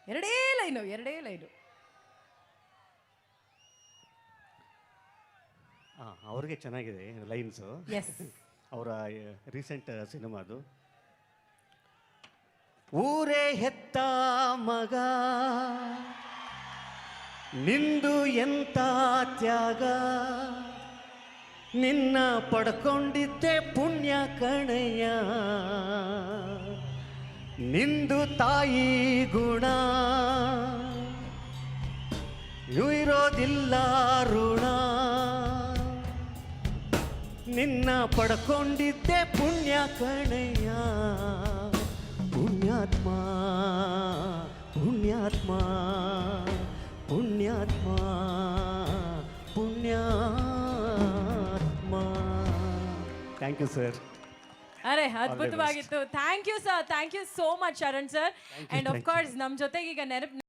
ಎರಡೇ ಲೈನು. ಅವ್ರಿಗೆ ಚೆನ್ನಾಗಿದೆ ಲೈನ್ಸು. ಎಸ್. ಅವರ ರೀಸೆಂಟ್ ಸಿನಿಮಾ ಅದು. ಊರೇ ಹೆತ್ತ ಮಗ ನಿಂದು ಎಂತ ತ್ಯಾಗ, ನಿನ್ನ ಪಡ್ಕೊಂಡಿದ್ದೆ ಪುಣ್ಯ ಕಣಯ್ಯ, ನಿಂದು ತಾಯಿ ಗುಣ ಇರೋದಿಲ್ಲ ಋಣ, ನಿನ್ನ ಪಡ್ಕೊಂಡಿದ್ದೆ ಪುಣ್ಯ ಕಣಯ್ಯ, ಪುಣ್ಯಾತ್ಮ ಪುಣ್ಯಾತ್ಮ ಪುಣ್ಯಾತ್ಮ ಪುಣ್ಯಾತ್ಮ. Thank you sir. ಅರೆ ಅದ್ಭುತವಾಗಿತ್ತು. Thank you sir, thank you so much Sharan sir. And of course ನಮ್ಮ ಜೊತೆಗೆ ಈಗ ನೆನಪು